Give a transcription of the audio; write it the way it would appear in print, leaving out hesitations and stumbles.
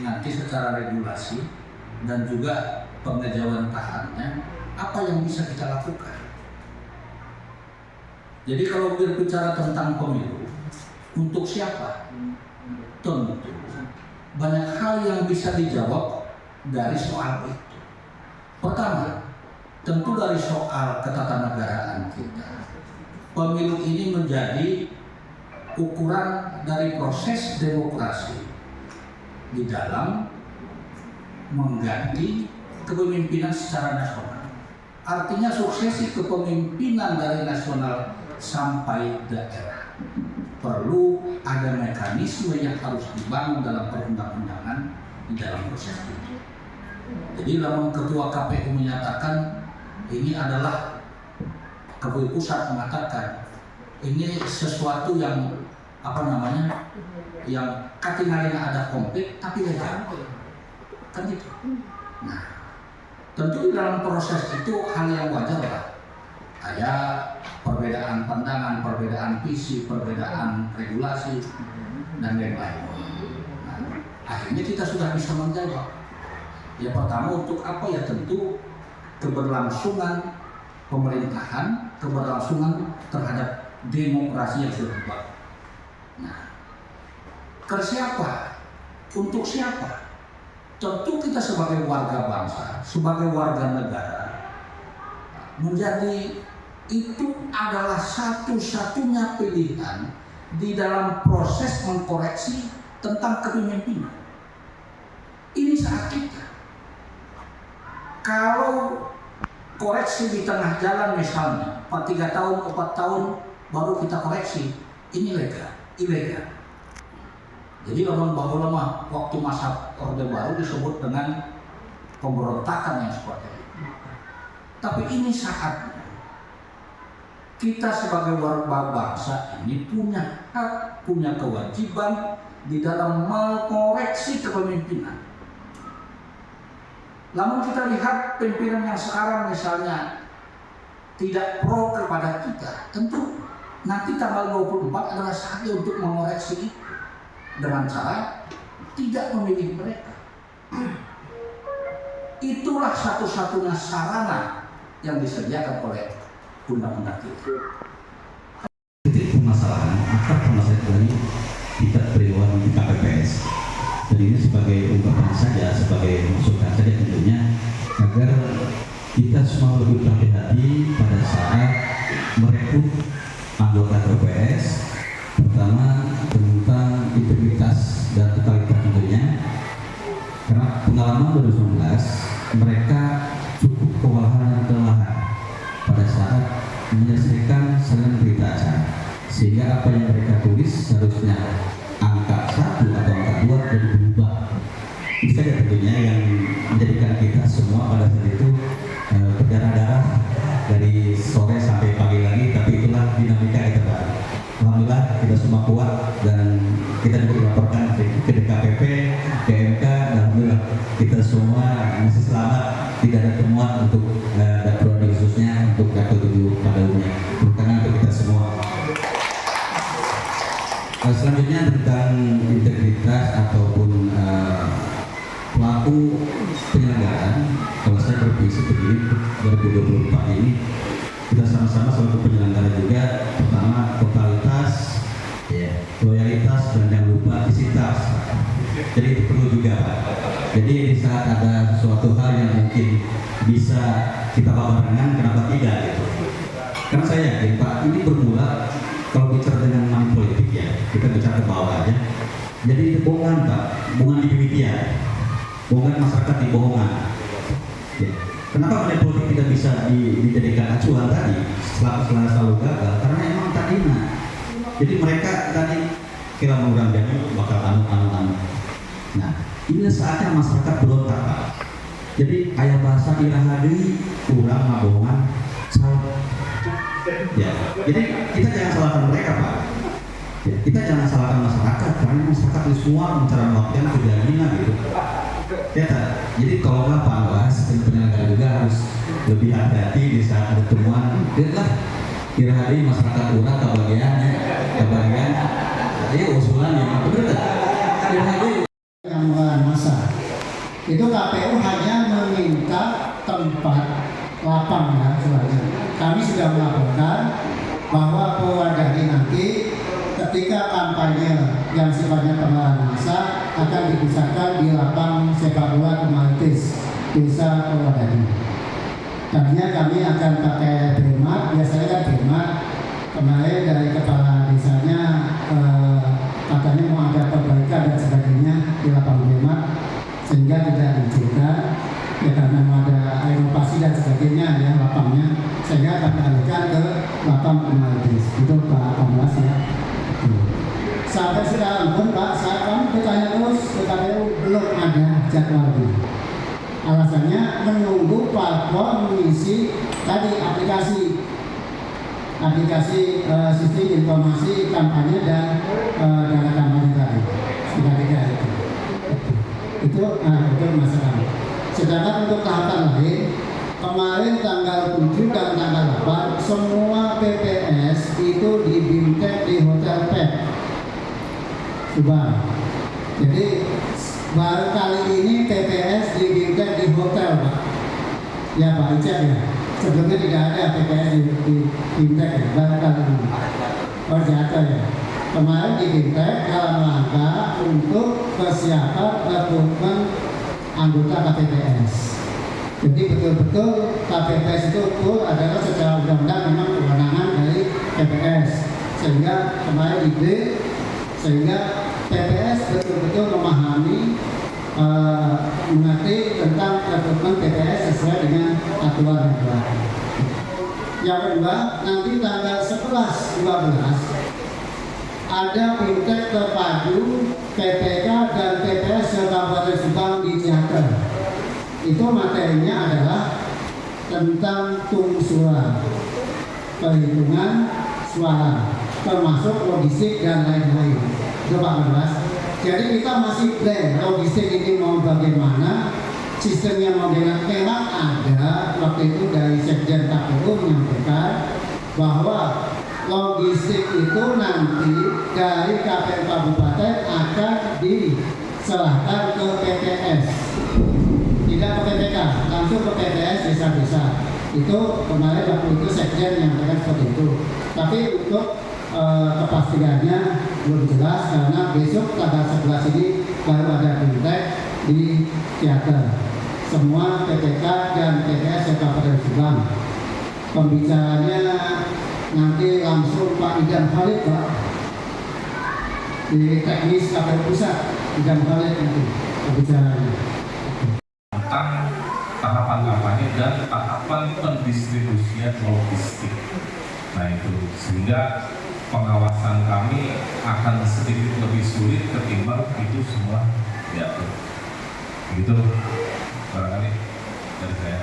nanti secara regulasi dan juga pengejauhan tahannya, apa yang bisa kita lakukan. Jadi kalau berbicara tentang pemilu, untuk siapa? Tentu banyak hal yang bisa dijawab dari soal itu. Pertama, tentu dari soal ketatanegaraan kita. Pemilu ini menjadi ukuran dari proses demokrasi di dalam mengganti kepemimpinan secara nasional. Artinya suksesi kepemimpinan dari nasional sampai daerah perlu ada mekanisme yang harus dibangun dalam perundang-undangan di dalam proses itu. Jadi dalam Ketua KPU menyatakan ini adalah KPU pusat mengatakan ini sesuatu yang yang kategorinya ada konflik tapi legal, kan gitu. Nah, tentu di dalam proses itu hal yang wajar lah. Ada perbedaan pandangan, perbedaan visi, perbedaan regulasi dan lain-lain. Nah, akhirnya kita sudah bisa menjawab. Ya pertama untuk apa ya, tentu keberlangsungan pemerintahan, keberlangsungan terhadap demokrasi yang sudah dibuat. Nah, ke siapa? Untuk siapa? Tentu kita sebagai warga bangsa, sebagai warga negara, menjadi itu adalah satu-satunya pilihan di dalam proses mengkoreksi tentang kepemimpinan. Ini saat kita. Kalau koreksi di tengah jalan misalnya, 3 tahun, 4 tahun baru kita koreksi, ini ilegal. Jadi lama waktu masa Orde Baru disebut dengan pemberontakan yang seperti itu. Tapi ini saatnya kita sebagai warga bangsa ini punya hak, punya kewajiban di dalam mengkoreksi kepemimpinan. Namun kita lihat pimpinan yang sekarang misalnya tidak pro kepada kita, tentu nanti tanggal 24 adalah saatnya untuk mengoreksi itu dengan cara tidak memilih mereka. Itulah satu-satunya sarana yang disediakan oleh undang-undang kita. Titik permasalahan dari tingkat periwan di KPPS. Dan ini sebagai ungkapan saja, sebagai masukan saja tentunya, agar kita semua lebih berhati-hati pada saat merekrut anggota KPPS. Pertama tentang integritas dan totalitas tentunya, karena pengalaman 2019 mereka cukup kewalahan dan kelelahan pada saat menyelesaikan salinan berita acara, sehingga apa yang mereka tulis seharusnya angka 1 atau angka 2 dan berubah. Ini saja tentunya yang menjadikan kita semua pada saat itu berdarah-darah dari sore sampai pagi lagi, tapi itulah dinamika yang terbaru. Alhamdulillah kita semua kuat dan kita juga melaporkan ke DKPP, ke MK, dan alhamdulillah kita semua masih selamat, tidak ada temuan untuk dapur khususnya untuk dapur 7 pada umumnya. Terutama untuk kita semua. Selanjutnya tentang integritas ataupun pelaku penyelenggaraan, kalau saya bervisi begini 2024 ini kita sama-sama selaku penyelenggara juga, pertama totalitas, loyalitas, dan jangan lupa visitas. Jadi itu perlu juga Pak. Jadi di saat ada suatu hal yang mungkin bisa kita barengan, kenapa tidak gitu. Karena saya yakin Pak, ini bermula kalau bicara dengan money politik ya, kita bicara ke bawah aja. Jadi itu bohongan Pak, bohongan di pimpinan, bohongan masyarakat di bohongan. Ya. Kenapa money politik tidak bisa dijadikan acuan tadi? Selalu gagal karena emang tadi jadi mereka tadi kira mengurang jadi bakal anu. Nah, ini saatnya masyarakat berontak Pak. Jadi ayat bahasa irahadi kurang bohongan salah. Ya, jadi kita jangan salahkan mereka Pak. Ya, kita jangan salahkan masyarakat karena masyarakat itu semua mencari waktu kejadian gitu. Ya, jadi kalau nggak Pak Anwas dan penyelenggara juga harus lebih hati-hati di saat ada temuan. Lihatlah irahadi masyarakat kurang kebagian, ini usulan yang benar. Irahadi yang massa. Itu KPU hanya meminta tempat lapang ya sebenarnya. Kami sudah melaporkan bahwa pewadari nanti ketika kampanye yang sifatnya pengarahan massa akan dipusatkan di lapang sepak bola Kemalitis Desa Pewadari. Tadinya kami akan pakai Bremat, biasanya kan Bremat. Kemarin dari kepala desanya katanya mau ada perbaikan dan sebagainya di lapang Bremat, sehingga tidak diizinkan ya karena mau ada renovasi dan sebagainya ya lapangnya, sehingga kami alihkan ke lapang Kemalitis. Itu Pak Pamlas ya. Sampai sekarang pun Pak, saya kami bertanya terus ke KPU belum ada jadwalnya. Alasannya menunggu parpol mengisi tadi aplikasi sistem informasi kampanye dan dana kampanye tadi. Sudah tiga itu. Itu masalah. Sedangkan untuk tahapan lain, kemarin tanggal 7 dan tanggal 8 semua PPS itu di BIMTEK di Hotel PET Subang. Jadi baru kali ini PPS di BIMTEK di hotel Pak. Ya Pak Icek ya. Sebelumnya tidak ada PPS di BIMTEK ya, baru kali ini. Oh jatuh ya. Kemarin di BIMTEK dalam rangka untuk persiapan rekrutmen anggota KPPS. Jadi betul-betul KPPS itu full adalah secara undang-undang memang kewenangan dari PPS. Sehingga kemarin ide sehingga PPS betul-betul memahami mengerti tentang rekrutmen PPS sesuai dengan aturan yang berlaku. Yang kedua, nanti tanggal 11-12 ada BIMTEK terpadu PPK dan PPS Kabupaten Subang di Ciater. Itu materinya adalah tentang suara, perhitungan suara, termasuk logistik dan lain-lain. Itu Pak Mas. Jadi kita masih plan logistik ini mau bagaimana, sistemnya mau bagaimana. Memang ada waktu itu dari Sekjen KPU menyampaikan bahwa logistik itu nanti dari KPU Kabupaten akan diserahkan ke PPS, tidak ke PPK, langsung ke PPS desa-desa. Itu kemarin waktu itu Sekjen menyampaikan seperti itu. Tapi untuk kepastiannya belum jelas karena besok tanggal 11 ini baru ada BIMTEK di Ciater. Semua PPK dan PPS Kabupaten Subang. Pembicaranya nanti langsung Pak Idam Khalid Pak di teknis KPU Pusat. Idam Khalid nanti pembicaranya tentang tahapan kampanye dan tahapan pendistribusian logistik. Nah itu sehingga pengawasan kami akan sedikit lebih sulit ketimbang itu semua diatur. Begitu barangkali dari saya.